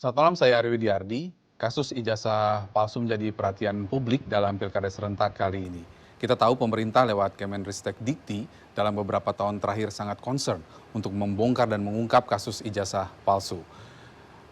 Selamat malam, saya Ari Widiardi. Kasus ijazah palsu menjadi perhatian publik dalam Pilkada serentak kali ini. Kita tahu pemerintah lewat Kemenristek Dikti dalam beberapa tahun terakhir sangat concern untuk membongkar dan mengungkap kasus ijazah palsu.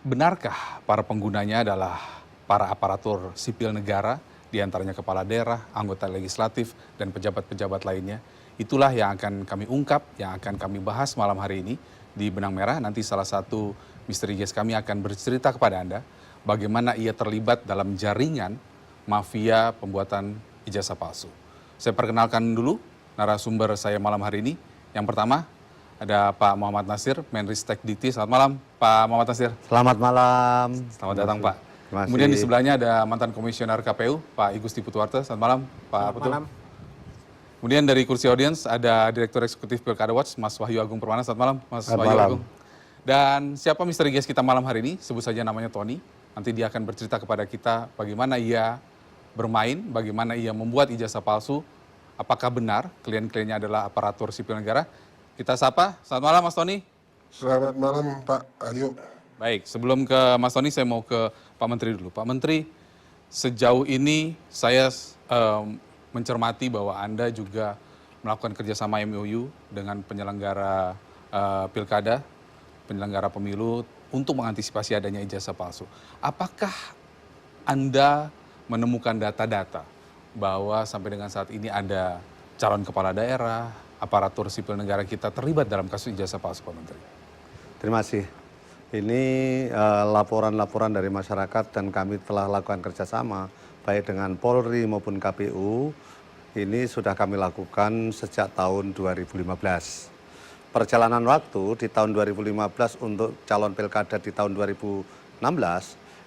Benarkah para penggunanya adalah para aparatur sipil negara, diantaranya kepala daerah, anggota legislatif, dan pejabat-pejabat lainnya? Itulah yang akan kami ungkap, yang akan kami bahas malam hari ini di Benang Merah. Nanti salah satu misteri guest kami akan bercerita kepada Anda bagaimana ia terlibat dalam jaringan mafia pembuatan ijazah palsu. Saya perkenalkan dulu narasumber saya malam hari ini. Yang pertama ada Pak Muhammad Nasir, Menristek Dikti. Selamat malam, Pak Muhammad Nasir. Selamat malam. Selamat datang, Pak. Kemudian di sebelahnya ada mantan komisioner KPU, Pak Igusti Putuarte. Selamat malam, Pak Putu. Selamat malam. Kemudian dari kursi audiens ada Direktur Eksekutif Pilkada Watch, Mas Wahyu Agung Permana. Selamat malam, Mas Wahyu Agung. Dan siapa misteri guest kita malam hari ini? Sebut saja namanya Tony. Nanti dia akan bercerita kepada kita bagaimana ia bermain, bagaimana ia membuat ijazah palsu. Apakah benar klien-kliennya adalah aparatur sipil negara? Kita sapa. Selamat malam, Mas Tony. Selamat malam, Pak Aryo. Baik, sebelum ke Mas Tony, saya mau ke Pak Menteri dulu. Pak Menteri, sejauh ini saya mencermati bahwa Anda juga melakukan kerjasama MOU dengan penyelenggara pilkada, penyelenggara pemilu untuk mengantisipasi adanya ijazah palsu. Apakah Anda menemukan data-data bahwa sampai dengan saat ini ada calon kepala daerah, aparatur sipil negara kita terlibat dalam kasus ijazah palsu, Pak Menteri? Terima kasih. Ini laporan-laporan dari masyarakat dan kami telah lakukan kerjasama baik dengan Polri maupun KPU. Ini sudah kami lakukan sejak tahun 2015. Perjalanan waktu di tahun 2015 untuk calon pilkada di tahun 2016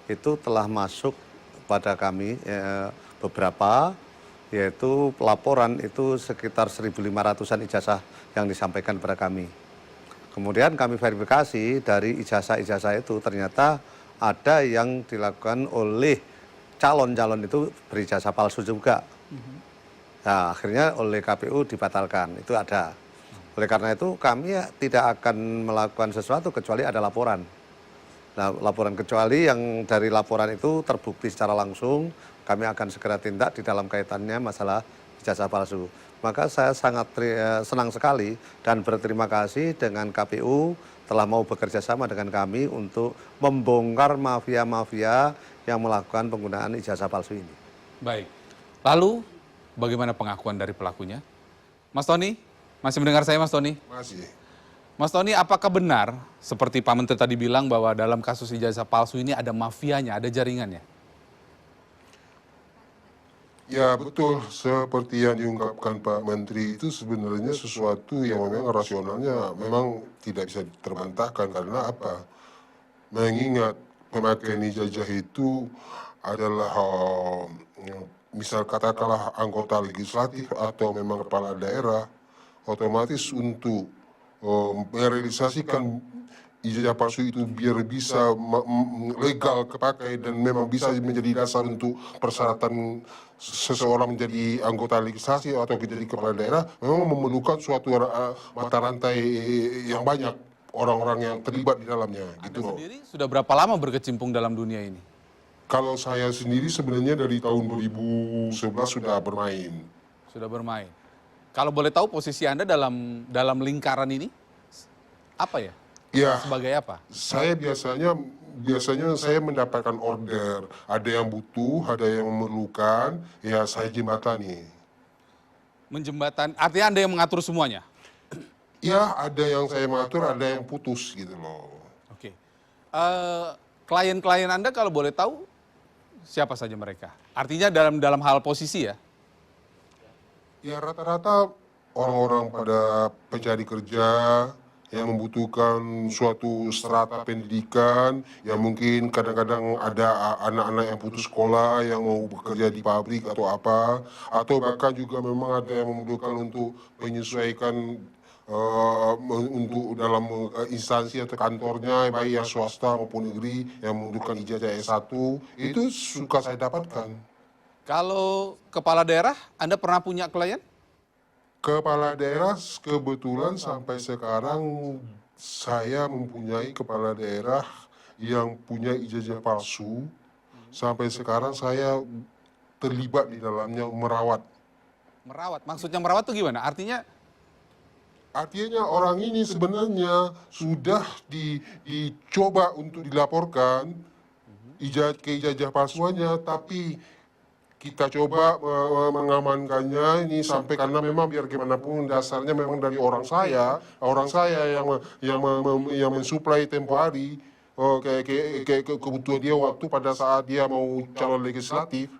itu telah masuk pada kami beberapa, yaitu laporan itu sekitar 1.500-an ijazah yang disampaikan kepada kami. Kemudian kami verifikasi dari ijazah-ijazah itu ternyata ada yang dilakukan oleh calon-calon itu berijazah palsu juga. Nah, akhirnya oleh KPU dibatalkan, itu ada. Oleh karena itu kami tidak akan melakukan sesuatu kecuali ada laporan. Nah, laporan kecuali yang dari laporan itu terbukti secara langsung, kami akan segera tindak di dalam kaitannya masalah ijazah palsu. Maka saya sangat senang sekali dan berterima kasih dengan KPU telah mau bekerja sama dengan kami untuk membongkar mafia-mafia yang melakukan penggunaan ijazah palsu ini. Baik, lalu bagaimana pengakuan dari pelakunya? Mas Tony, masih mendengar saya, Mas Tony? Masih. Mas Tony, apakah benar seperti Pak Menteri tadi bilang bahwa dalam kasus ijazah palsu ini ada mafianya, ada jaringannya? Ya betul, seperti yang diungkapkan Pak Menteri itu sebenarnya sesuatu yang memang rasionalnya memang tidak bisa terbantahkan. Karena apa? Mengingat pemakaian ijazah itu adalah misal katakanlah anggota legislatif atau memang kepala daerah, otomatis untuk merealisasikan ijazah palsu itu biar bisa legal kepakai dan memang bisa menjadi dasar untuk persyaratan seseorang menjadi anggota legislasi atau menjadi kepala daerah, memang memerlukan suatu mata rantai yang banyak orang-orang yang terlibat di dalamnya. Anda gitu loh. sendiri sudah berapa lama berkecimpung dalam dunia ini? Kalau saya sendiri sebenarnya dari tahun 2011 sudah bermain. Sudah bermain. Kalau boleh tahu posisi Anda dalam lingkaran ini apa ya? Ya, Sebagai apa? saya biasanya saya mendapatkan order, ada yang butuh, ada yang memerlukan, ya saya jembatani. Menjembatani, artinya Anda yang mengatur semuanya? Ya, ada yang saya mengatur, ada yang putus gitu loh. Oke. Klien-klien Anda kalau boleh tahu siapa saja mereka? Artinya dalam hal posisi ya? Ya rata-rata orang-orang pada pencari kerja yang membutuhkan suatu strata pendidikan, yang mungkin kadang-kadang ada anak-anak yang putus sekolah yang mau bekerja di pabrik atau apa, atau bahkan juga memang ada yang membutuhkan untuk menyesuaikan untuk dalam instansi atau kantornya, baik yang swasta maupun negeri yang membutuhkan ijazah S1, itu suka saya dapatkan. Kalau kepala daerah, Anda pernah punya klien? Kepala daerah kebetulan sampai sekarang saya mempunyai kepala daerah yang punya ijazah palsu. Sampai sekarang saya terlibat di dalamnya merawat. Merawat, maksudnya merawat tuh gimana? Artinya orang ini sebenarnya sudah dicoba untuk dilaporkan ke ijazah palsuannya, tapi kita coba mengamankannya ini sampai, karena memang biar gimana pun dasarnya memang dari orang saya yang mensuplai tempo hari kebutuhan dia waktu pada saat dia mau calon legislatif.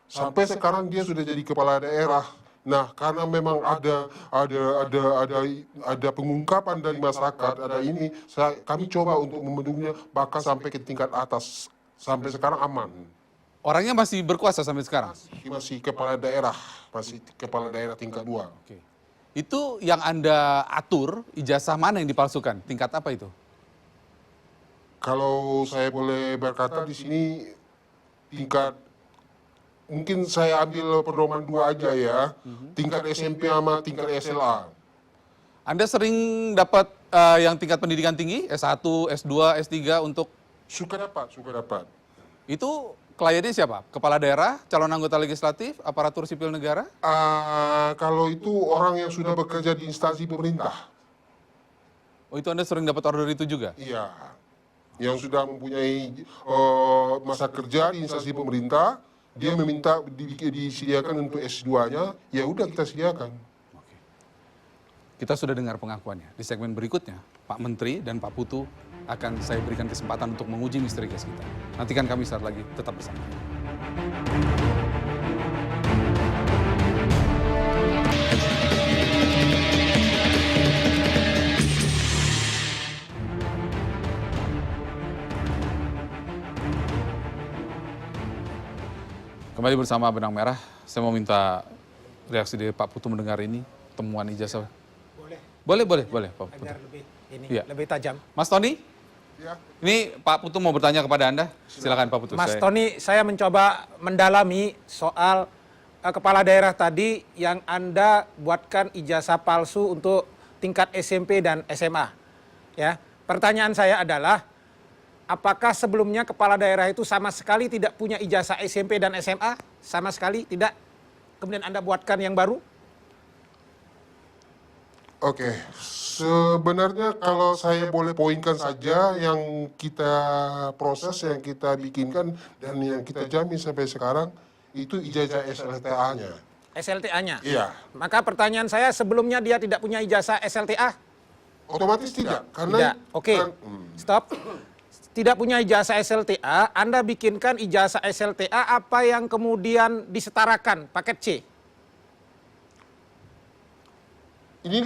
Sampai sekarang dia sudah jadi kepala daerah. Nah, karena memang ada pengungkapan dari masyarakat, kami coba untuk membendungnya bahkan sampai ke tingkat atas. Sampai sekarang aman. Orangnya masih berkuasa sampai sekarang? Masih kepala daerah tingkat 2. Oke. Itu yang Anda atur, ijazah mana yang dipalsukan? Tingkat apa itu? Kalau saya boleh berkata di sini tingkat, mungkin saya ambil pedoman 2 aja ya, tingkat SMP sama tingkat SLA. Anda sering dapat yang tingkat pendidikan tinggi, S1, S2, S3 untuk... Suka dapat. Itu kliennya siapa? Kepala daerah, calon anggota legislatif, aparatur sipil negara? Kalau itu orang yang sudah bekerja di instansi pemerintah. Oh, itu Anda sering dapat order itu juga? Iya. Yang sudah mempunyai masa kerja di instansi pemerintah, dia meminta disediakan untuk S2-nya, ya udah kita sediakan. Oke. Kita sudah dengar pengakuannya. Di segmen berikutnya, Pak Menteri dan Pak Putu akan saya berikan kesempatan untuk menguji misteri gas kita. Nantikan kami saat lagi, tetap bersama. Kembali bersama Benang Merah, saya mau minta reaksi dari Pak Putu mendengar ini, temuan ijazah. Boleh, Pak Putu. Agar lebih tajam. Mas Tony? Ya. Ini Pak Putu mau bertanya kepada Anda. Silakan Pak Putu. Mas Tony, saya mencoba mendalami soal kepala daerah tadi yang Anda buatkan ijazah palsu untuk tingkat SMP dan SMA. Ya, pertanyaan saya adalah, apakah sebelumnya kepala daerah itu sama sekali tidak punya ijazah SMP dan SMA? Sama sekali tidak? Kemudian Anda buatkan yang baru? Oke, sebenarnya kalau saya boleh poinkan saja yang kita proses, yang kita bikinkan, dan yang kita jamin sampai sekarang, itu ijazah SLTA-nya. SLTA-nya? Iya. Maka pertanyaan saya, sebelumnya dia tidak punya ijazah SLTA? Otomatis tidak, karena... Tidak. Oke, stop. Tidak punya ijazah SLTA, Anda bikinkan ijazah SLTA apa yang kemudian disetarakan, paket C? Ini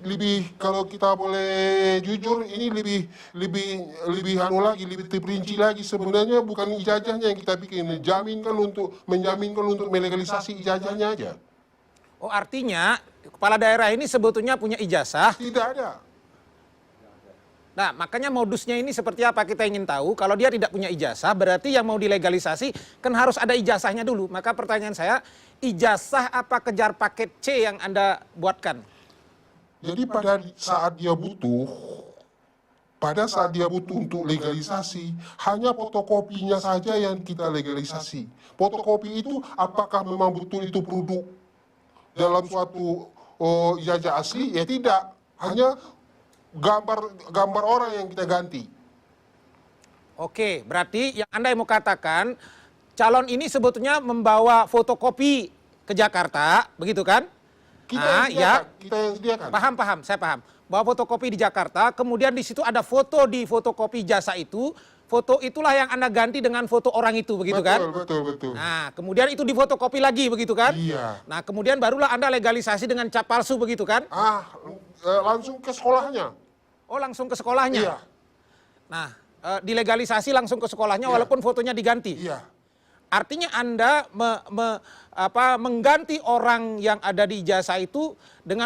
lebih kalau kita boleh jujur, ini lebih anu lagi, lebih terperinci lagi. Sebenarnya bukan ijazahnya yang kita bikin, menjaminkan untuk melegalisasi ijazahnya aja. Oh, artinya kepala daerah ini sebetulnya punya ijazah. Tidak ada. Nah, makanya modusnya ini seperti apa kita ingin tahu. Kalau dia tidak punya ijazah, berarti yang mau dilegalisasi kan harus ada ijazahnya dulu. Maka pertanyaan saya, ijazah apa kejar paket C yang Anda buatkan? Jadi pada saat dia butuh untuk legalisasi, hanya fotokopinya saja yang kita legalisasi. Fotokopi itu apakah memang betul itu produk dalam suatu ijazah asli? Ya tidak, hanya gambar orang yang kita ganti. Oke, berarti yang Anda mau katakan, calon ini sebetulnya membawa fotokopi ke Jakarta, begitu kan? Kita yang sediakan. Paham, saya paham. Bawa fotokopi di Jakarta, kemudian di situ ada foto di fotokopi jasa itu, foto itulah yang Anda ganti dengan foto orang itu, begitu kan? Betul. Nah, kemudian itu difotokopi lagi, begitu kan? Iya. Nah, kemudian barulah Anda legalisasi dengan cap palsu, begitu kan? Langsung ke sekolahnya. Oh, langsung ke sekolahnya? Iya. Nah, dilegalisasi langsung ke sekolahnya Iya. walaupun fotonya diganti? Iya. Artinya Anda mengganti orang yang ada di ijazah itu dengan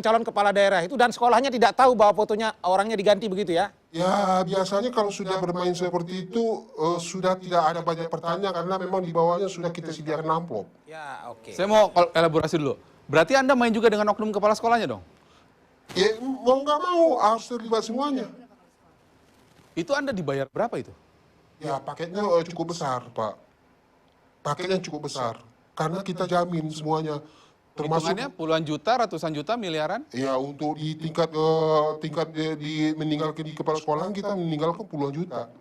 calon kepala daerah itu, dan sekolahnya tidak tahu bahwa fotonya orangnya diganti, begitu ya? Ya, biasanya kalau sudah bermain seperti itu sudah tidak ada banyak pertanyaan karena memang di bawahnya sudah kita sediakan amplop. Ya, oke. Saya mau elaborasi dulu. Berarti Anda main juga dengan oknum kepala sekolahnya dong? Ya, mau nggak mau harus terlibat semuanya. Itu Anda dibayar berapa itu? Ya paketnya cukup besar, Pak. Paketnya cukup besar. Karena kita jamin semuanya. Termasuk Hitungannya puluhan juta, ratusan juta, miliaran? ya untuk di tingkat meninggalkan di kepala sekolah kita meninggalkan puluhan juta.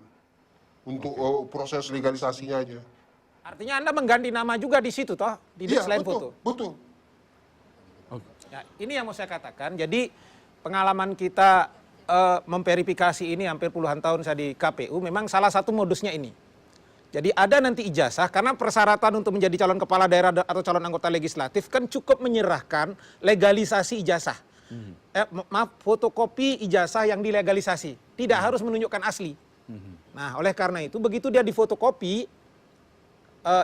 Untuk proses legalisasinya aja. Artinya Anda mengganti nama juga di situ toh, di Iya, selain betul, foto. betul. Ya, ini yang mau saya katakan. Jadi pengalaman kita memverifikasi ini hampir puluhan tahun saya di KPU, memang salah satu modusnya ini. Jadi ada nanti ijazah, karena persyaratan untuk menjadi calon kepala daerah atau calon anggota legislatif kan cukup menyerahkan legalisasi ijazah. Maaf, fotokopi ijazah yang dilegalisasi. Tidak harus menunjukkan asli. Nah, oleh karena itu begitu dia difotokopi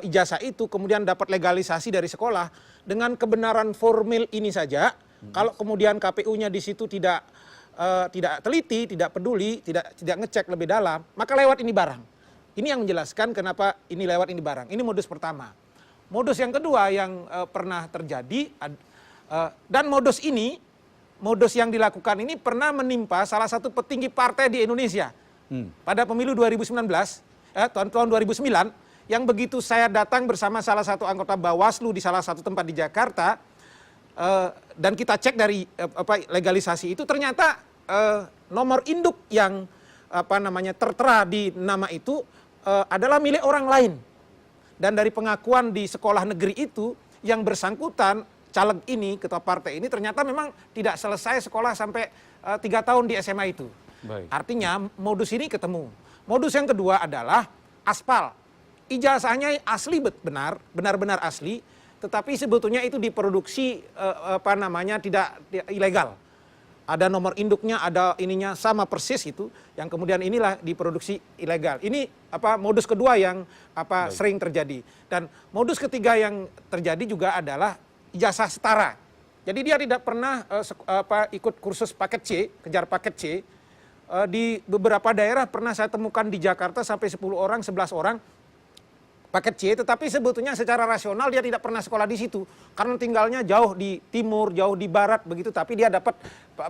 ijazah itu kemudian dapat legalisasi dari sekolah dengan kebenaran formil ini saja, kalau kemudian KPU-nya di situ tidak teliti, tidak peduli, tidak ngecek lebih dalam, maka lewat ini barang. Ini yang menjelaskan kenapa ini lewat ini barang. Ini modus pertama. Modus yang kedua yang pernah terjadi dan modus yang dilakukan ini pernah menimpa salah satu petinggi partai di Indonesia. Pada pemilu 2019, tahun 2009, yang begitu saya datang bersama salah satu anggota Bawaslu di salah satu tempat di Jakarta, dan kita cek dari legalisasi itu, ternyata nomor induk yang tertera di nama itu adalah milik orang lain. Dan dari pengakuan di sekolah negeri itu, yang bersangkutan caleg ini, ketua partai ini, ternyata memang tidak selesai sekolah sampai 3 tahun di SMA itu. Baik. Artinya modus ini ketemu. Modus yang kedua adalah aspal. Ijazahnya asli benar-benar asli, tetapi sebetulnya itu diproduksi tidak ilegal. Ada nomor induknya, ada ininya sama persis itu, yang kemudian inilah diproduksi ilegal. Ini modus kedua yang sering terjadi. Dan modus ketiga yang terjadi juga adalah ijazah setara. Jadi dia tidak pernah ikut kursus paket C, kejar paket C. Di beberapa daerah pernah saya temukan di Jakarta sampai 10 orang, 11 orang paket C, tetapi sebetulnya secara rasional dia tidak pernah sekolah di situ karena tinggalnya jauh di timur, jauh di barat begitu, tapi dia dapat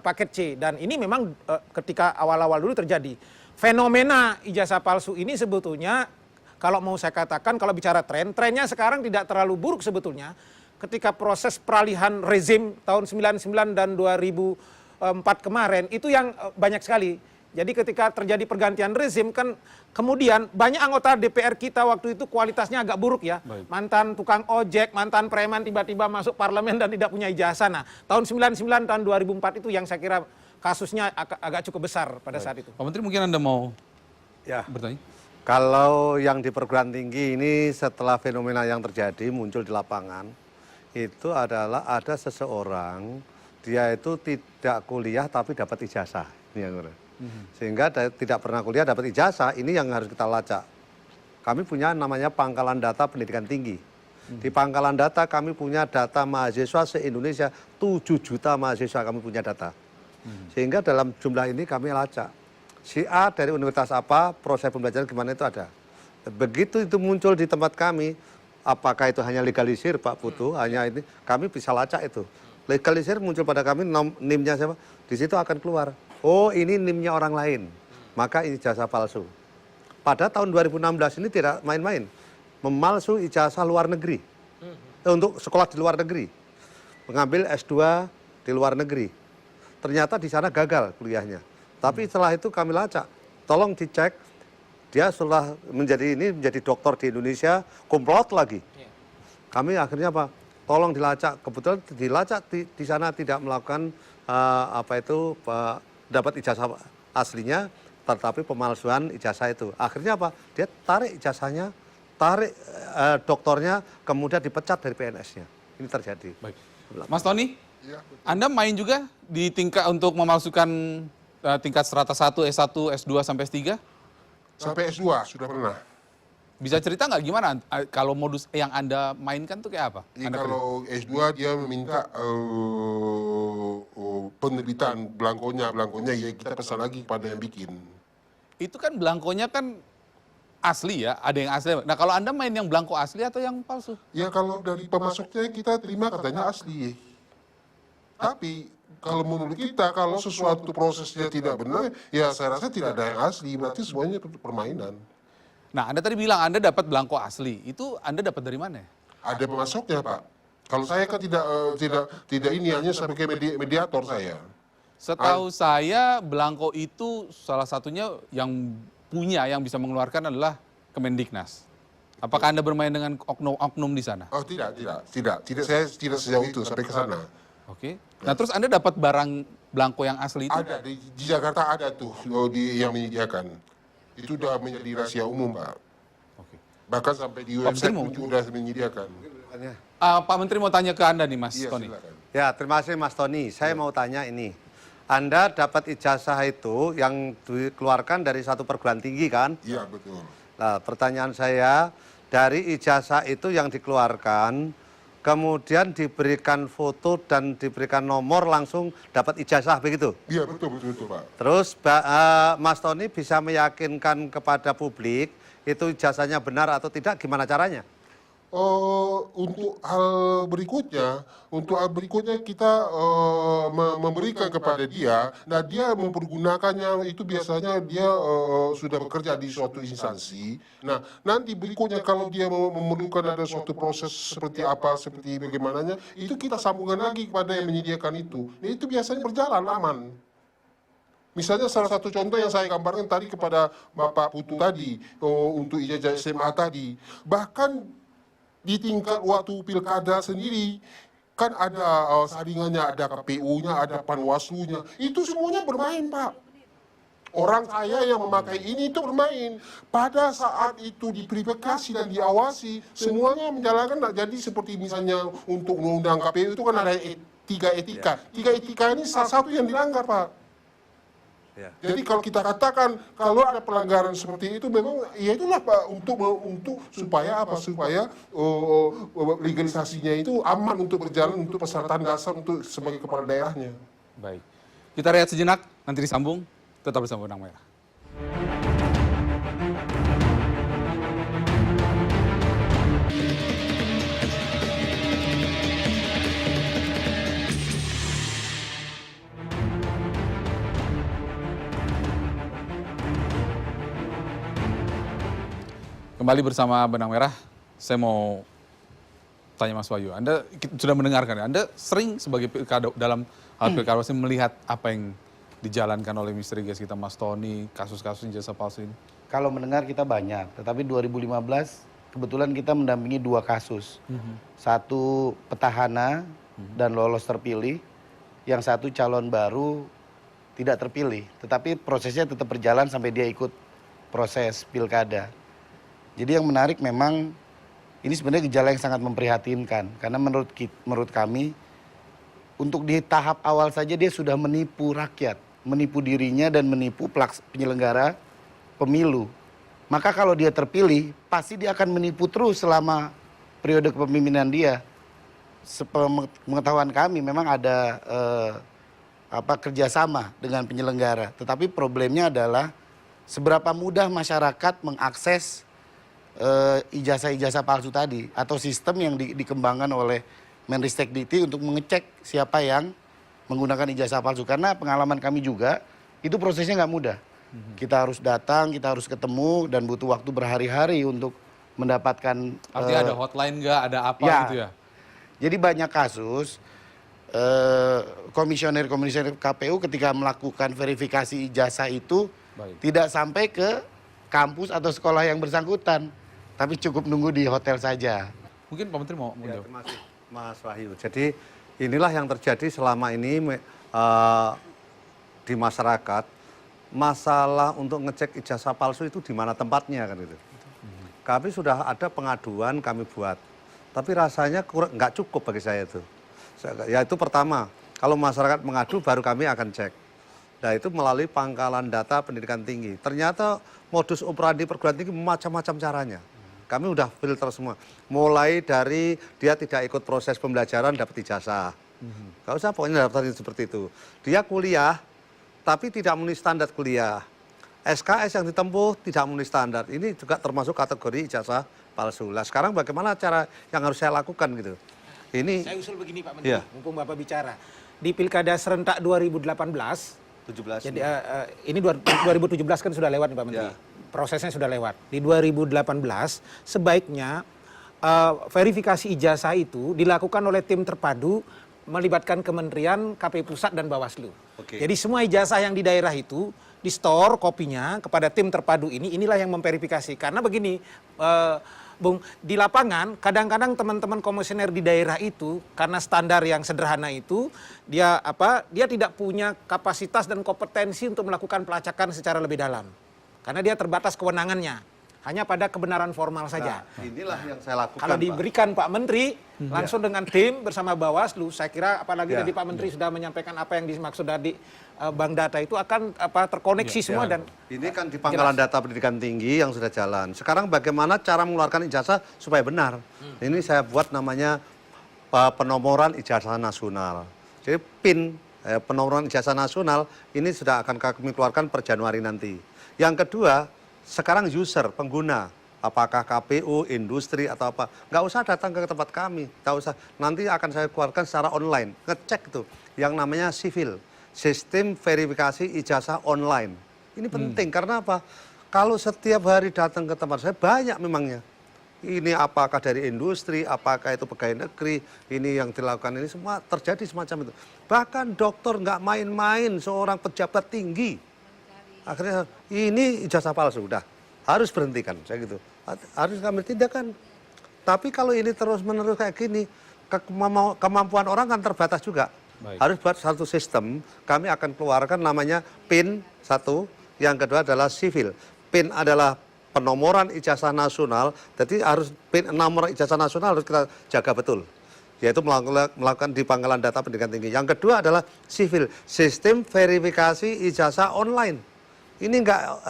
paket C. Dan ini memang ketika awal-awal dulu terjadi. Fenomena ijazah palsu ini sebetulnya kalau mau saya katakan, kalau bicara trennya sekarang tidak terlalu buruk sebetulnya. Ketika proses peralihan rezim tahun 99 dan 2004 kemarin itu yang banyak sekali. Jadi ketika terjadi pergantian rezim kan kemudian banyak anggota DPR kita waktu itu kualitasnya agak buruk ya. Baik. Mantan tukang ojek, mantan preman tiba-tiba masuk parlemen dan tidak punya ijazah. Nah, tahun 99 tahun 2004 itu yang saya kira kasusnya agak cukup besar pada saat itu. Pak Menteri, mungkin Anda mau Ya, bertanya? kalau yang di perguruan tinggi ini setelah fenomena yang terjadi muncul di lapangan, itu adalah ada seseorang, dia itu tidak kuliah tapi dapat ijazah. Ini yang sehingga tidak pernah kuliah dapat ijazah, ini yang harus kita lacak. Kami punya namanya pangkalan data pendidikan tinggi. Di pangkalan data kami punya data mahasiswa se-Indonesia, 7 juta mahasiswa kami punya data. Sehingga dalam jumlah ini kami lacak. Si A dari universitas apa, proses pembelajaran gimana itu ada. Begitu itu muncul di tempat kami, apakah itu hanya legalisir Pak Putu, hanya ini, kami bisa lacak itu. Legalisir muncul pada kami, NIM-nya siapa, di situ akan keluar. Oh ini NIM-nya orang lain, maka ijazah palsu. Pada tahun 2016 ini tidak main-main, memalsu ijazah luar negeri, untuk sekolah di luar negeri, mengambil S2 di luar negeri. Ternyata di sana gagal kuliahnya. Tapi setelah itu kami lacak, tolong dicek, dia setelah menjadi dokter di Indonesia, komplot lagi. Kami akhirnya apa? Tolong dilacak, kebetulan dilacak di sana tidak melakukan dapat ijazah aslinya, tetapi pemalsuan ijazah itu. Akhirnya apa? Dia tarik ijazahnya, tarik doktornya, kemudian dipecat dari PNS-nya. Ini terjadi. Baik. Mas Tony, Ya, Anda main juga di tingkat untuk memalsukan tingkat strata 1, S1, S2 sampai S3? sampai S2 sudah pernah. Bisa cerita nggak gimana kalau modus yang Anda mainkan tuh kayak apa? Jadi Anda kalau S2 dia meminta penerbitan belangkonya ya kita pesan lagi pada yang bikin. itu kan belangkonya kan asli ya, ada yang asli. Nah kalau Anda main yang belangko asli atau yang palsu? Ya kalau dari pemasoknya kita terima katanya asli. Tapi kalau menurut kita kalau sesuatu prosesnya tidak benar, ya saya rasa tidak ada yang asli, berarti semuanya permainan. Nah, Anda tadi bilang Anda dapat belangko asli. Itu Anda dapat dari mana? Ada pemasoknya, Pak. Kalau saya kan tidak ini, hanya sebagai mediator saya. Setahu saya belangko itu salah satunya yang punya, yang bisa mengeluarkan adalah Kemendiknas. Apakah Anda bermain dengan oknum-oknum di sana? Oh tidak, saya tidak sejauh itu sampai ke sana. Oke. Nah, terus Anda dapat barang belangko yang asli itu? Ada di Jakarta ada tuh yang menyediakan. Itu sudah menjadi rahasia umum, Pak. Oke. Bahkan sampai di Pak website Menteri pun sudah menyediakan. Pak Menteri mau tanya ke Anda nih, Mas Iya, Tony. silakan. Ya, terima kasih Mas Tony. Saya mau tanya ini. Anda dapat ijazah itu yang dikeluarkan dari satu perguruan tinggi kan? Iya, betul. Nah, pertanyaan saya, dari ijazah itu yang dikeluarkan, kemudian diberikan foto dan diberikan nomor langsung dapat ijazah begitu? Iya, betul, Pak. Terus Mas Tony bisa meyakinkan kepada publik itu ijazahnya benar atau tidak, gimana caranya? Untuk hal berikutnya kita memberikan kepada dia. Nah, dia mempergunakannya itu biasanya dia sudah bekerja di suatu instansi. Nah, nanti berikutnya kalau dia memerlukan ada suatu proses seperti apa, seperti bagaimananya, itu kita sambungkan lagi kepada yang menyediakan itu. Nah, itu biasanya berjalan aman. Misalnya salah satu contoh yang saya gambarkan tadi kepada Bapak Putu tadi, untuk ijazah SMA tadi. Bahkan di tingkat waktu pilkada sendiri, kan ada saringannya, ada KPU-nya, ada Panwaslu-nya. Itu semuanya bermain, Pak. Orang saya yang memakai ini itu bermain. Pada saat itu diverifikasi dan diawasi, semuanya menjalankan. Jadi seperti misalnya untuk undang-undang KPU itu kan ada tiga etika. Tiga etika ini salah satu yang dilanggar, Pak. Ya. Jadi kalau kita katakan kalau ada pelanggaran seperti itu, memang ya itulah Pak, untuk supaya apa, supaya legalisasinya itu aman untuk berjalan, untuk persyaratan dasar untuk sebagai kepala daerahnya. Baik. Kita rehat sejenak, nanti disambung. Tetap bersama Benang Merah. Kembali bersama Benang Merah, saya mau tanya Mas Wahyu. Anda sudah mendengarkan ya? Anda sering sebagai dalam hal pilkada melihat apa yang dijalankan oleh misteri gas kita, Mas Tony, kasus-kasus ijazah palsu ini? Kalau mendengar kita banyak, tetapi 2015 kebetulan kita mendampingi 2 kasus. Satu petahana dan lolos terpilih, yang satu calon baru tidak terpilih. Tetapi prosesnya tetap berjalan sampai dia ikut proses pilkada. Jadi yang menarik memang ini sebenarnya gejala yang sangat memprihatinkan. Karena menurut kami untuk di tahap awal saja dia sudah menipu rakyat, menipu dirinya dan menipu penyelenggara pemilu. Maka kalau dia terpilih, pasti dia akan menipu terus selama periode kepemimpinan dia. Sepengetahuan kami memang ada kerjasama dengan penyelenggara. Tetapi problemnya adalah seberapa mudah masyarakat mengakses ijazah-ijazah palsu tadi atau sistem yang dikembangkan oleh Menristek Dikti untuk mengecek siapa yang menggunakan ijazah palsu. Karena pengalaman kami juga itu prosesnya nggak mudah. Kita harus datang, kita harus ketemu dan butuh waktu berhari-hari untuk mendapatkan. Artinya ada hotline nggak, ada apa gitu ya? Jadi banyak kasus komisioner-komisioner KPU ketika melakukan verifikasi ijazah itu tidak sampai ke kampus atau sekolah yang bersangkutan, tapi cukup nunggu di hotel saja. Mungkin Pak Menteri mau jawab. Terima kasih Mas Wahyu. Jadi inilah yang terjadi selama ini di masyarakat. Masalah untuk ngecek ijazah palsu itu di mana tempatnya kan itu. Kami sudah ada pengaduan kami buat, tapi rasanya nggak cukup bagi saya itu. Yaitu pertama, kalau masyarakat mengadu baru kami akan cek. Nah itu melalui pangkalan data pendidikan tinggi. Ternyata modus operandi perguruan tinggi macam-macam caranya. Kami udah filter semua. Mulai dari dia tidak ikut proses pembelajaran dapat ijazah. Gak usah pokoknya daftar seperti itu. Dia kuliah tapi tidak memenuhi standar kuliah. SKS yang ditempuh tidak memenuhi standar. Ini juga termasuk kategori ijazah palsu. Nah sekarang bagaimana cara yang harus saya lakukan gitu? Ini saya usul begini Pak Menteri, mumpung Bapak bicara. di Pilkada serentak 2018. 17. Jadi ini 2017 kan sudah lewat nih Pak Menteri. Ya. Prosesnya sudah lewat. Di 2018 sebaiknya verifikasi ijazah itu dilakukan oleh tim terpadu melibatkan Kementerian, KPU Pusat dan Bawaslu. Oke. Jadi semua ijazah yang di daerah itu di store kopinya kepada tim terpadu inilah yang memverifikasi. Karena begini, Bung, di lapangan kadang-kadang teman-teman komisioner di daerah itu karena standar yang sederhana itu dia tidak punya kapasitas dan kompetensi untuk melakukan pelacakan secara lebih dalam. Karena dia terbatas kewenangannya. Hanya pada kebenaran formal saja. Nah, inilah yang saya lakukan, Kalau Pak. diberikan Pak Menteri langsung dengan tim bersama Bawaslu, saya kira apalagi Ya. tadi Pak Menteri sudah menyampaikan apa yang dimaksud tadi Bank Data itu akan terkoneksi semua dan Ini kan di Pangkalan Data Pendidikan Tinggi yang sudah jalan. Sekarang bagaimana cara mengeluarkan ijazah supaya benar? Ini saya buat namanya penomoran ijazah nasional. Jadi PIN, penomoran ijazah nasional, ini sudah akan kami keluarkan per Januari nanti. Yang kedua, sekarang user, pengguna, apakah KPU, industri atau apa, nggak usah datang ke tempat kami, nggak usah. Nanti akan saya keluarkan secara online, ngecek itu, yang namanya sivil, sistem verifikasi ijazah online. Ini penting karena apa? Kalau setiap hari datang ke tempat saya banyak memangnya. Ini apakah dari industri, apakah itu pegawai negeri, ini yang dilakukan ini semua terjadi semacam itu. Bahkan dokter nggak main-main, seorang pejabat tinggi. Akhirnya ini ijazah palsu, udah harus berhentikan, saya gitu. Harus kami tindakan. Tapi kalau ini terus-menerus kayak gini, kemampuan orang kan terbatas juga. Baik. Harus buat satu sistem, kami akan keluarkan namanya PIN satu, yang kedua adalah sivil. PIN adalah penomoran ijazah nasional, jadi harus PIN nomor ijazah nasional harus kita jaga betul. Yaitu melakukan di Pangkalan Data Pendidikan Tinggi. Yang kedua adalah sivil, sistem verifikasi ijazah online. Ini enggak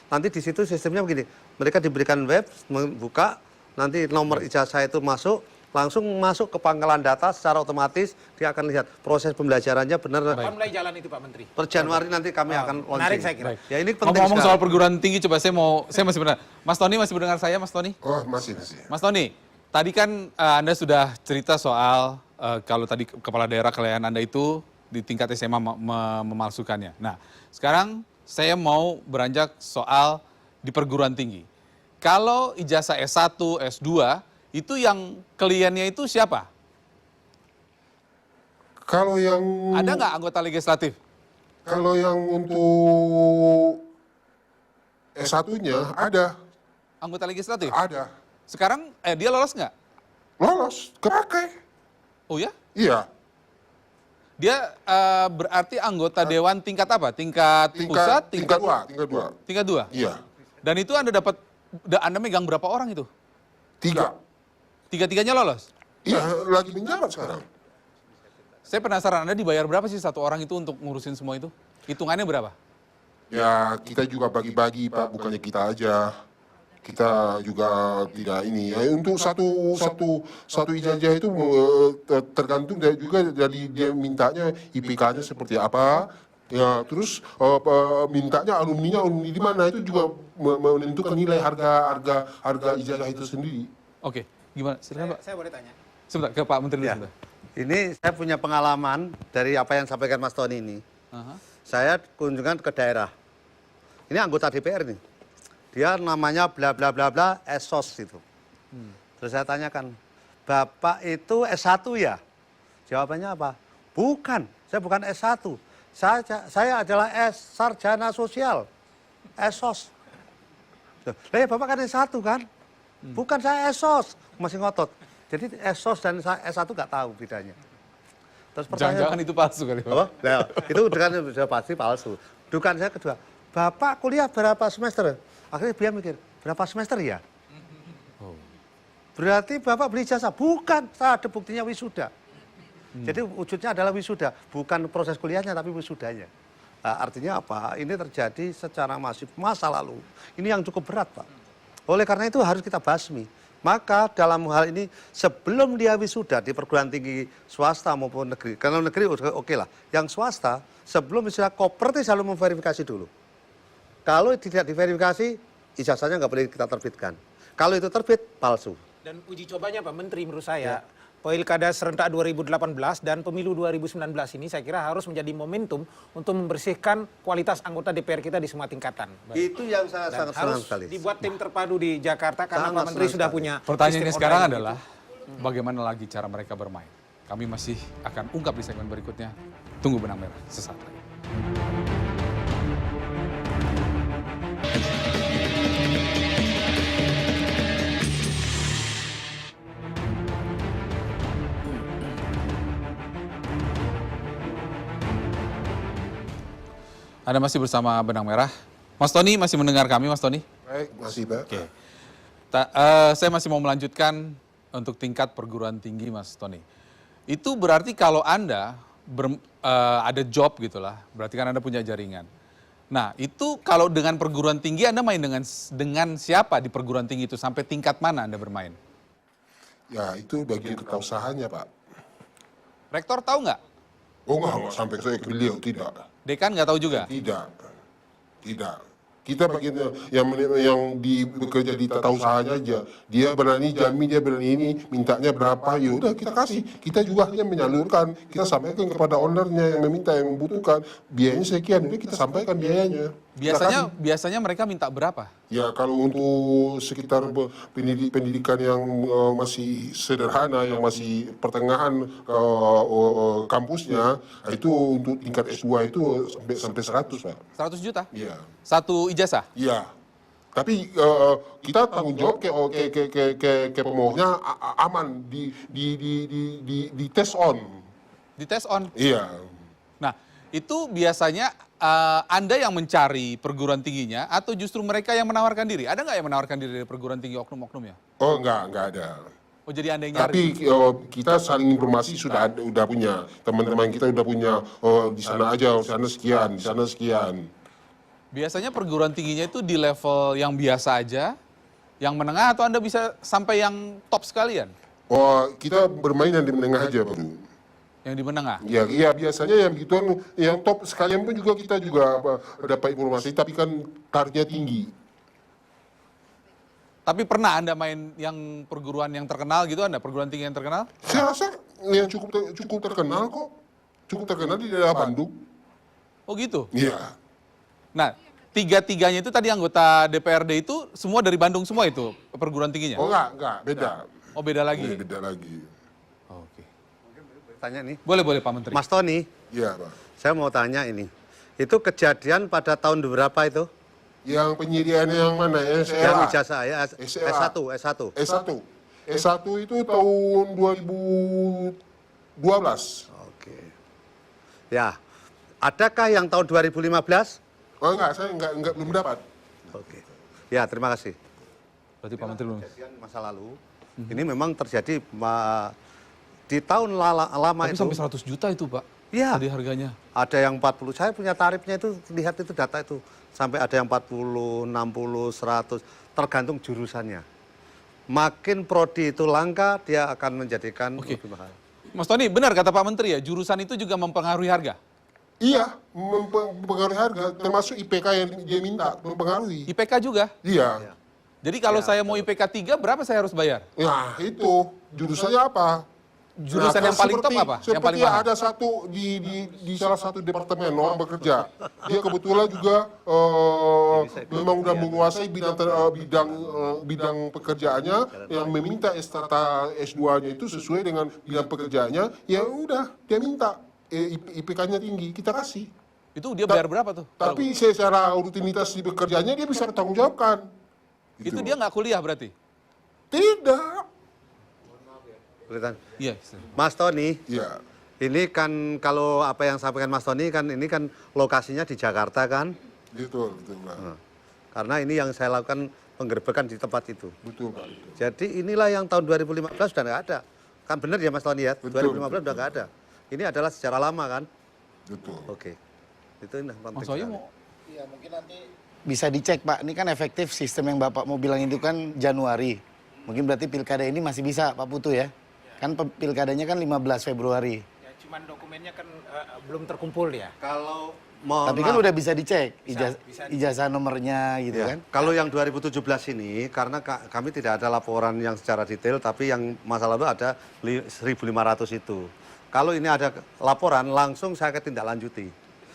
nanti di situ sistemnya begini. Mereka diberikan web, membuka, nanti nomor ijazah itu masuk, langsung masuk ke Pangkalan Data secara otomatis, dia akan lihat proses pembelajarannya benar. kapan mulai jalan itu Pak Menteri? Per Januari nanti kami akan launching. Menarik saya kira. Ya ini penting Ngomong-ngomong soal sekali. perguruan tinggi, coba saya masih benar. Mas Tony masih mendengar saya, Mas Tony? Oh, masih. Mas Tony, tadi kan Anda sudah cerita soal kalau tadi kepala daerah klien Anda itu di tingkat SMA memalsukannya. Nah, sekarang saya mau beranjak soal di perguruan tinggi. Kalau ijazah S1, S2, itu yang kliennya itu siapa? Kalau yang Ada nggak anggota legislatif? kalau yang untuk S1-nya ada. Anggota legislatif? Ada. Sekarang dia lolos nggak? Lolos, kepakai. Oh ya? Iya. Dia berarti anggota dewan tingkat apa? Tingkat pusat? Tingkat dua. Tingkat 2? Iya. Dan itu Anda megang berapa orang itu? 3. Tiga-tiganya lolos? Iya, lagi menjabat sekarang. Saya penasaran, Anda dibayar berapa sih satu orang itu untuk ngurusin semua itu? Hitungannya berapa? Ya, kita juga bagi-bagi, Pak, bukannya kita aja. Kita juga tidak ini. Ya, untuk satu ijazah itu tergantung juga dari dia mintanya IPK-nya seperti apa. Ya, terus mintanya alumni di mana, itu juga menentukan nilai harga ijazah itu sendiri. Oke, gimana? Silakan Pak. Saya boleh tanya. Sebentar, ke Pak Menteri dulu Ya. sebentar. Ini saya punya pengalaman dari apa yang sampaikan Mas Tony ini. Aha. Saya kunjungan ke daerah. Ini anggota DPR nih. Dia namanya bla bla bla bla esos itu. Terus saya tanyakan, Bapak itu S1 ya? Jawabannya apa? Bukan, saya bukan S1. Saya adalah sarjana sosial. Esos. Lah ya Bapak kan S1 kan? Bukan, saya esos. Masih ngotot. Jadi esos dan S1 nggak tahu bedanya. Terus Jangan-jangan itu palsu kali Pak. apa? Nah, itu kan sudah pasti palsu. Dugaan saya kedua, Bapak kuliah berapa semester? Akhirnya dia mikir, berapa semester ya? Berarti Bapak beli jasa? Bukan, saya ada buktinya wisuda. Jadi wujudnya adalah wisuda, bukan proses kuliahnya tapi wisudanya. Nah, artinya apa? Ini terjadi secara masif masa lalu. Ini yang cukup berat, Pak. Oleh karena itu harus kita basmi. Maka dalam hal ini sebelum dia wisuda di perguruan tinggi swasta maupun negeri, kalau negeri oke lah, yang swasta sebelum wisuda Koperti selalu memverifikasi dulu. Kalau tidak diverifikasi, ijazahnya nggak boleh kita terbitkan. Kalau itu terbit, palsu. Dan uji cobanya Pak Menteri menurut saya, Pilkada serentak 2018 dan pemilu 2019 ini saya kira harus menjadi momentum untuk membersihkan kualitas anggota DPR kita di semua tingkatan. Itu yang saya Dan sangat senang harus sekali. dibuat tim terpadu di Jakarta karena Sangat Pak Menteri senang sudah sekali. punya Pertanyaannya sistem sekarang online adalah bagaimana lagi cara mereka bermain. Kami masih akan ungkap di segmen berikutnya. Tunggu benang merah sesaat lagi. Anda masih bersama Benang Merah. Mas Tony masih mendengar kami, Mas Tony? Baik, masih Pak. Oke. Saya masih mau melanjutkan untuk tingkat perguruan tinggi, Mas Tony. Itu berarti kalau Anda ada job gitulah, berarti kan Anda punya jaringan. Nah, itu kalau dengan perguruan tinggi Anda main dengan siapa di perguruan tinggi itu? Sampai tingkat mana Anda bermain? Ya, itu bagian ketausahaannya, Pak. Rektor tahu nggak? Oh, enggak sampai saya ke beliau, tidak. Dekan nggak tahu juga? Tidak. Kita bagian yang bekerja di tata usahanya aja. Dia berani jamin, dia berani ini, mintanya berapa, ya udah kita kasih. Kita juga hanya menyalurkan. Kita sampaikan kepada ownernya yang meminta, yang membutuhkan. Biayanya sekian, udah kita sampaikan biayanya. Biasanya mereka minta berapa? Ya kalau untuk sekitar pendidikan yang masih sederhana, yang masih pertengahan kampusnya, itu untuk tingkat S2 itu sampai 100, Pak. 100 juta? Iya. Satu ijazah? Iya. Tapi kita tanggung jawab ke pemohonnya aman di tes on. Di tes on? Iya. Nah, itu biasanya Anda yang mencari perguruan tingginya atau justru mereka yang menawarkan diri? Ada nggak yang menawarkan diri dari perguruan tinggi oknum-oknumnya? Oh enggak ada. Oh, jadi Anda yang nyari? Tapi kita saling informasi sudah punya. Teman-teman kita udah punya, di sana aja, di sana sekian, di sana sekian. Biasanya perguruan tingginya itu di level yang biasa aja, yang menengah, atau Anda bisa sampai yang top sekalian? Oh, kita bermain yang di menengah aja, Pak. Yang di menengah? Iya, biasanya yang begituan, yang top sekalian pun juga kita juga dapat informasi, tapi kan targetnya tinggi. Tapi pernah Anda main yang perguruan yang terkenal gitu, Anda? Perguruan tinggi yang terkenal? Saya rasa yang cukup terkenal kok. Cukup terkenal di daerah Bandung. Oh gitu? Iya. Nah, tiga-tiganya itu tadi anggota DPRD itu semua dari Bandung semua itu perguruan tingginya? Oh enggak, beda. Oh, beda lagi? Beda lagi. Oke. Tanya nih, Boleh Pak Menteri. Mas Tony, Iya, Pak. saya mau tanya ini. Itu kejadian pada tahun berapa itu? Yang penyediaannya yang mana? Yang SLA. ijazah ya, SLA. S1. S1 itu tahun 2012. Oke. Ya, adakah yang tahun 2015? Oh enggak, saya belum dapat. Oke. Ya, terima kasih. Berarti Pak Menteri belum. Kejadian masa lalu, ini memang terjadi di tahun lama Tapi itu. sampai 100 juta itu, Pak. Iya. Tadi harganya. Ada yang 40, saya punya tarifnya itu, lihat itu data itu. Sampai ada yang 40, 60, 100, tergantung jurusannya. Makin prodi itu langka, dia akan menjadikan Oke. lebih mahal. Mas Tony, benar kata Pak Menteri ya, jurusan itu juga mempengaruhi harga? Iya, mempengaruhi harga, termasuk IPK yang dia minta, mempengaruhi. IPK juga? Iya. Jadi kalau saya mau IPK 3, berapa saya harus bayar? Nah, itu jurusannya apa? Jurusan yang paling top apa? Yang paling Seperti mahal? ada satu di salah satu departemen orang bekerja. Dia kebetulan juga memang udah menguasai bidang pekerjaannya, yang meminta strata S2-nya itu sesuai dengan bidang pekerjaannya. Ya udah, dia minta IPK-nya tinggi, kita kasih. Itu dia bayar berapa tuh? Tapi secara rutinitas di pekerjaannya dia bisa bertanggung jawabkan. Itu dia nggak kuliah berarti? Tidak. Iya. Mas Tony, Iya. ini kan kalau apa yang sampaikan Mas Tony kan ini kan lokasinya di Jakarta kan? Betul, Pak. Karena ini yang saya lakukan penggerbekan di tempat itu. Betul, Pak. Betul. Jadi inilah yang tahun 2015 sudah nggak ada. Kan benar ya Mas Tony ya? Betul, 2015 sudah nggak ada. Ini adalah sejarah lama kan? Betul. Oke. Itu penting Mas Soyo sekali. mau Iya, mungkin nanti bisa dicek, Pak. Ini kan efektif sistem yang Bapak mau bilang itu kan Januari. Mungkin berarti pilkada ini masih bisa, Pak Putu ya? Kan pilkadanya kan 15 Februari. Ya, cuman dokumennya kan belum terkumpul ya. Kalau mohon Tapi kan maaf. udah bisa dicek Bisa ijazah nomornya gitu Ya, kan. kalau yang 2017 ini karena kami tidak ada laporan yang secara detail, tapi yang masa lalu ada 1.500 itu. Kalau ini ada laporan, langsung saya ketindaklanjuti.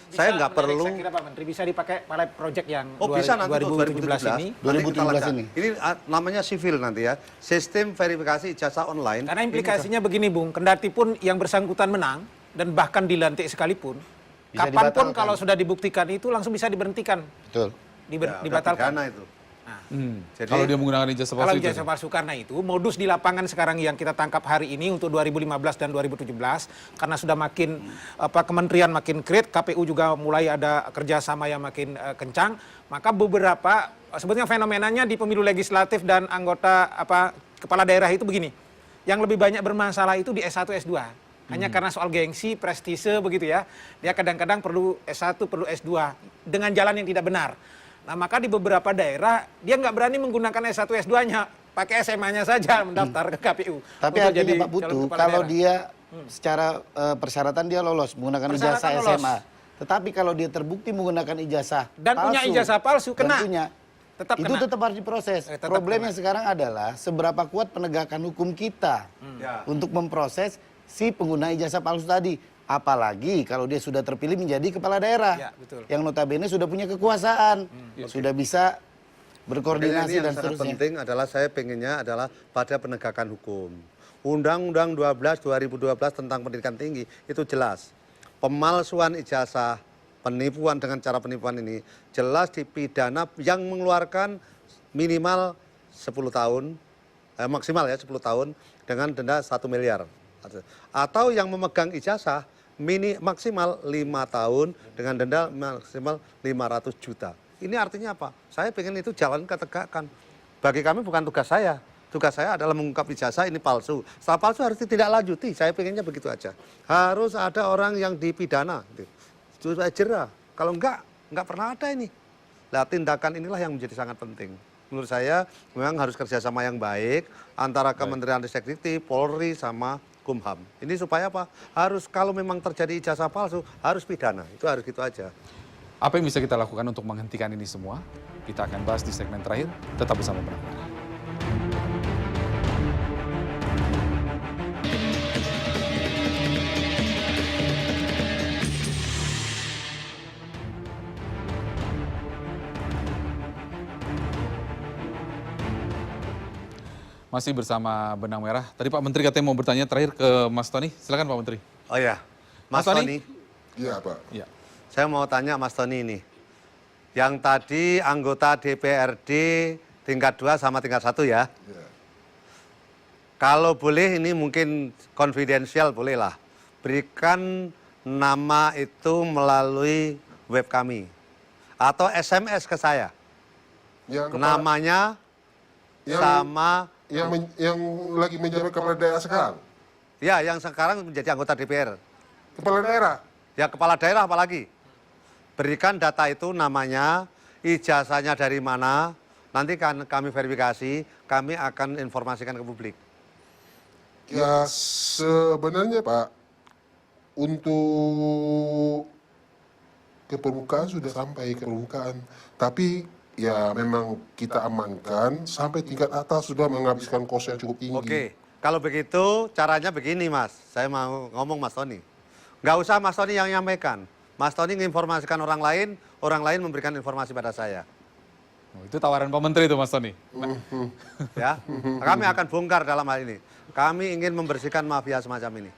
Saya nggak menarik, perlu. saya kira Pak Menteri bisa dipakai pilot project yang Oh bisa nanti untuk 2017 ini. 2017. Nanti kita 2017 lakukan. ini. Ini namanya civil nanti ya. Sistem verifikasi ijazah online. Karena implikasinya begini Bung, kendati pun yang bersangkutan menang dan bahkan dilantik sekalipun, Bisa kapanpun dibatalkan. kalau sudah dibuktikan itu langsung bisa diberhentikan, Betul. Ya, udah dibatalkan. pidana itu. Jadi- Kalau dia menggunakan ijazah Kalau palsu itu. ijazah palsu karena itu modus di lapangan sekarang yang kita tangkap hari ini untuk 2015 dan 2017 karena sudah makin kementerian makin create, KPU juga mulai ada kerjasama yang makin kencang, maka beberapa sebetulnya fenomenanya di pemilu legislatif dan anggota kepala daerah itu begini, yang lebih banyak bermasalah itu di S1 S2. Hanya karena soal gengsi, prestise begitu ya. Dia kadang-kadang perlu S1, perlu S2 dengan jalan yang tidak benar. Nah maka di beberapa daerah dia nggak berani menggunakan S1 S2-nya, pakai SMA-nya saja mendaftar ke KPU. Tapi untuk artinya jadi Pak Putu, calon kepala kalau daerah. dia secara persyaratan dia lolos menggunakan ijazah Persyaratan lolos. SMA. Tetapi kalau dia terbukti menggunakan ijazah Dan punya ijazah palsu, kena. Tetap Tetap itu kena. tetap harus diproses. Tetap Problemnya sekarang adalah seberapa kuat penegakan hukum kita Ya. untuk memproses si pengguna ijazah palsu tadi. Apalagi kalau dia sudah terpilih menjadi kepala daerah. Ya, betul. Yang notabene sudah punya kekuasaan. Sudah bisa Makanya berkoordinasi ini yang dan sangat seterusnya. penting adalah saya pengennya adalah pada penegakan hukum. Undang-Undang 12 2012 tentang pendidikan tinggi itu jelas. Pemalsuan ijazah, penipuan dengan cara penipuan ini jelas dipidana yang mengeluarkan minimal 10 tahun, maksimal ya 10 tahun dengan denda 1 miliar. Atau yang memegang ijazah maksimal 5 tahun dengan denda maksimal 500 juta. Ini artinya apa? Saya pengen itu jalan ketegakan. Bagi kami bukan tugas saya. Tugas saya adalah mengungkap ijazah ini palsu. Setelah palsu harus ditindaklanjuti. Saya pengennya begitu aja. Harus ada orang yang dipidana. Itu jera. Kalau enggak pernah ada ini. Nah, tindakan inilah yang menjadi sangat penting. Menurut saya memang harus kerjasama yang baik antara Kementerian Ristek Dikti, Polri, sama Kumham. Ini supaya apa? Harus kalau memang terjadi ijazah palsu, harus pidana. Itu harus gitu aja. Apa yang bisa kita lakukan untuk menghentikan ini semua? Kita akan bahas di segmen terakhir. Tetap bersama Benang Merah. Masih bersama Benang Merah. Tadi Pak Menteri katanya mau bertanya terakhir ke Mas Tony. Silakan Pak Menteri. Oh ya, Mas Mas Tony? Tony. Iya Pak. Iya. Saya mau tanya Mas Tony ini. Yang tadi anggota DPRD tingkat 2 sama tingkat 1 ya. Iya. Kalau boleh ini mungkin konfidensial bolehlah. Berikan nama itu melalui web kami. Atau SMS ke saya. Yang Namanya yang- sama, yang lagi menjabat kepala daerah sekarang. ya yang sekarang menjadi anggota DPR. Kepala daerah. Ya kepala daerah apalagi. Berikan data itu namanya, ijazahnya dari mana, nanti kan kami verifikasi, kami akan informasikan ke publik. Ya sebenarnya Pak, untuk ke permukaan sudah sampai ke permukaan. Tapi ya memang kita amankan sampai tingkat atas sudah menghabiskan kos yang cukup tinggi. Oke, kalau begitu caranya begini Mas, saya mau ngomong Mas Tony. Nggak usah Mas Tony yang nyampaikan. Mas Tony menginformasikan orang lain memberikan informasi pada saya. Oh, itu tawaran Pak Menteri itu Mas Tony. Ya, kami akan bongkar dalam hal ini. Kami ingin membersihkan mafia semacam ini.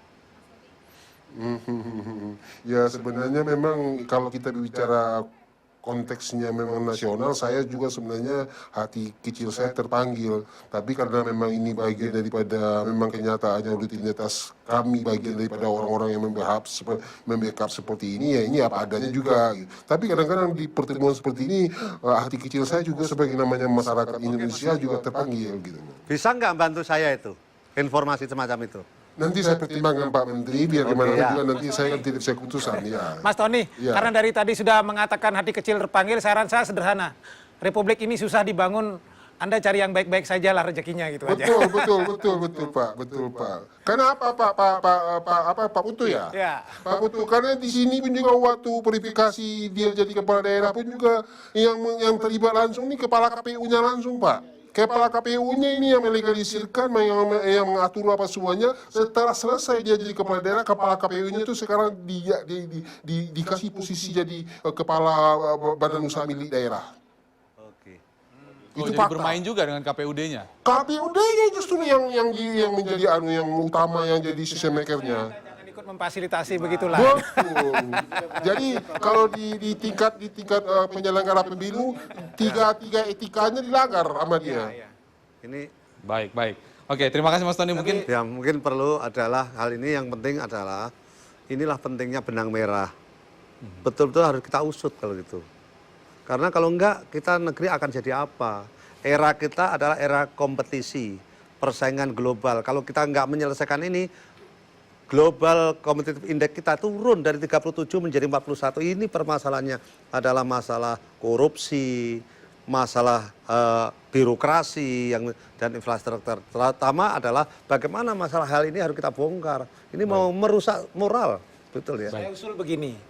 Ya sebenarnya memang kalau kita bicara konteksnya memang nasional, saya juga sebenarnya hati kecil saya terpanggil. Tapi karena memang ini bagian daripada memang kenyataannya rutinitas kami, bagian daripada orang-orang yang membackup seperti ini, ya ini apa adanya juga. Gitu. Tapi kadang-kadang di pertemuan seperti ini, hati kecil saya juga sebagai namanya masyarakat Indonesia juga terpanggil. Gitu. Bisa nggak bantu saya itu, informasi semacam itu? Nanti saya pertimbangkan Pak Menteri, biar gimana ya. juga nanti saya kan tidak bisa keputusan. Ya. Mas Tony, Iya. karena dari tadi sudah mengatakan hati kecil terpanggil, saran saya sederhana. Republik ini susah dibangun Anda cari yang baik-baik saja lah rezekinya gitu aja. Betul Pak. Karena Pak Putu ya? Ya. Pak Putu, karena di sini pun juga waktu verifikasi dia jadi kepala daerah pun juga yang terlibat langsung ini kepala KPU-nya langsung Pak. Kepala KPU-nya ini yang melegalisirkan, yang mengatur apa semuanya. Setelah selesai dia jadi kepala daerah, kepala KPU-nya itu sekarang dikasih posisi jadi kepala badan usaha milik daerah. Oh, Itu jadi fakta. bermain juga dengan KPUD-nya. KPUD-nya justru yang menjadi yang utama, yang jadi system maker-nya. Jangan ikut memfasilitasi begitulah. Betul. Jadi kalau di tingkat penyelenggara pemilu, tiga etikanya dilanggar sama dia. Ini Baik. Oke, terima kasih Mas Tony. mungkin perlu adalah hal ini yang penting adalah inilah pentingnya benang merah. Betul-betul harus kita usut kalau gitu. Karena kalau enggak kita negeri akan jadi apa? Era kita adalah era kompetisi, persaingan global. Kalau kita enggak menyelesaikan ini, global competitive index kita turun dari 37 menjadi 41. Ini permasalahannya adalah masalah korupsi, masalah birokrasi dan infrastruktur. Terutama adalah bagaimana masalah hal ini harus kita bongkar. Ini mau merusak moral, betul ya? Saya usul begini,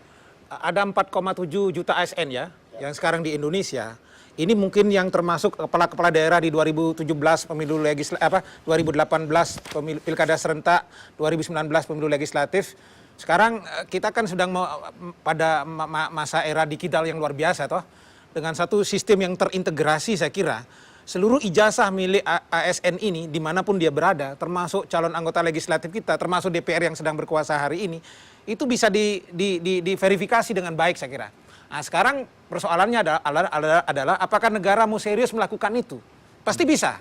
ada 4,7 juta ASN ya, yang sekarang di Indonesia. Ini mungkin yang termasuk kepala-kepala daerah di 2017 pemilu 2018 pemilu pilkada serentak, 2019 pemilu legislatif. Sekarang kita kan sedang pada masa era digital yang luar biasa toh. Dengan satu sistem yang terintegrasi saya kira seluruh ijazah milik ASN ini dimanapun dia berada, termasuk calon anggota legislatif kita, termasuk DPR yang sedang berkuasa hari ini, itu bisa diverifikasi dengan baik saya kira. Nah sekarang persoalannya adalah apakah negara mau serius melakukan itu? Pasti bisa.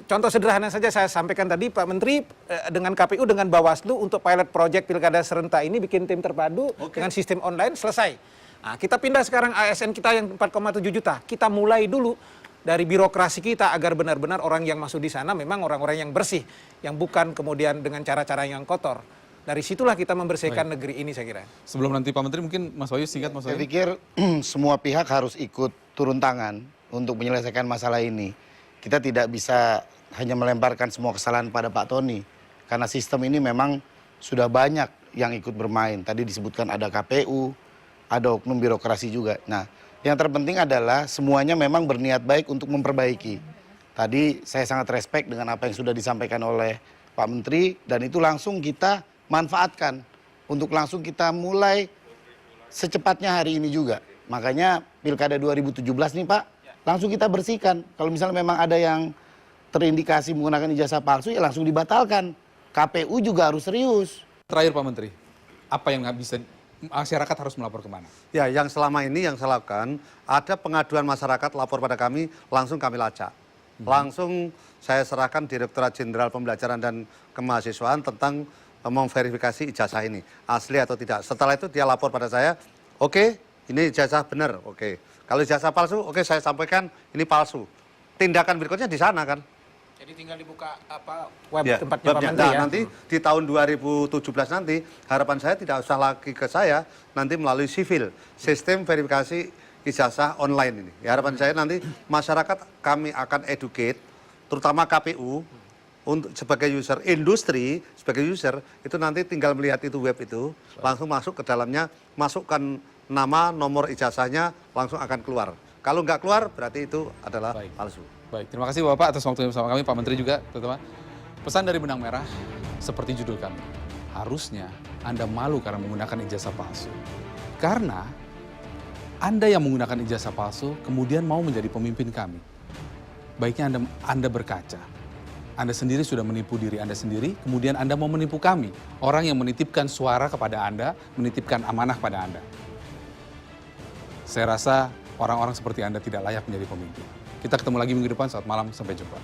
Contoh sederhana saja saya sampaikan tadi, Pak Menteri dengan KPU, dengan Bawaslu untuk pilot project pilkada serentak ini bikin tim terpadu dengan sistem online selesai. Nah, kita pindah sekarang ASN kita yang 4,7 juta. Kita mulai dulu dari birokrasi kita agar benar-benar orang yang masuk di sana memang orang-orang yang bersih, yang bukan kemudian dengan cara-cara yang kotor. Dari situlah kita membersihkan negeri ini saya kira. Sebelum nanti Pak Menteri mungkin Mas Wahyu singkat Mas Saya Wahyu. pikir semua pihak harus ikut turun tangan untuk menyelesaikan masalah ini. Kita tidak bisa hanya melemparkan semua kesalahan pada Pak Tony. Karena sistem ini memang sudah banyak yang ikut bermain. Tadi disebutkan ada KPU, ada oknum birokrasi juga. Nah, yang terpenting adalah semuanya memang berniat baik untuk memperbaiki. Tadi saya sangat respect dengan apa yang sudah disampaikan oleh Pak Menteri, dan itu langsung kita manfaatkan untuk langsung kita mulai secepatnya hari ini juga. Makanya Pilkada 2017 nih Pak, langsung kita bersihkan. Kalau misalnya memang ada yang terindikasi menggunakan ijazah palsu, ya langsung dibatalkan. KPU juga harus serius. Terakhir Pak Menteri, apa yang nggak bisa masyarakat harus melapor kemana? Ya, yang selama ini yang saya lakukan, ada pengaduan masyarakat lapor pada kami, langsung kami lacak. Langsung saya serahkan Direktorat Jenderal Pembelajaran dan Kemahasiswaan tentang memverifikasi ijazah ini, asli atau tidak. Setelah itu dia lapor pada saya, oke, ini ijazah benar, oke. Kalau ijazah palsu, oke saya sampaikan ini palsu. Tindakan berikutnya di sana kan. Jadi tinggal dibuka web Ya, tempatnya Pak webnya. Menteri Nah, ya. nanti di tahun 2017 nanti harapan saya tidak usah lagi ke saya, nanti melalui sivil, sistem verifikasi ijazah online ini. Ya, harapan saya nanti masyarakat kami akan educate, terutama KPU, untuk sebagai user, industri sebagai user, itu nanti tinggal melihat itu web itu, langsung masuk ke dalamnya, masukkan nama, nomor ijazahnya, langsung akan keluar. Kalau nggak keluar, berarti itu adalah palsu. Baik, terima kasih Bapak atas waktunya bersama kami, Pak Menteri juga, terutama. Pesan dari Benang Merah, seperti judul kami, harusnya Anda malu karena menggunakan ijazah palsu. Karena Anda yang menggunakan ijazah palsu, kemudian mau menjadi pemimpin kami. Baiknya Anda berkaca. Anda sendiri sudah menipu diri Anda sendiri, kemudian Anda mau menipu kami. Orang yang menitipkan suara kepada Anda, menitipkan amanah pada Anda. Saya rasa orang-orang seperti Anda tidak layak menjadi pemimpin. Kita ketemu lagi minggu depan, selamat malam, sampai jumpa.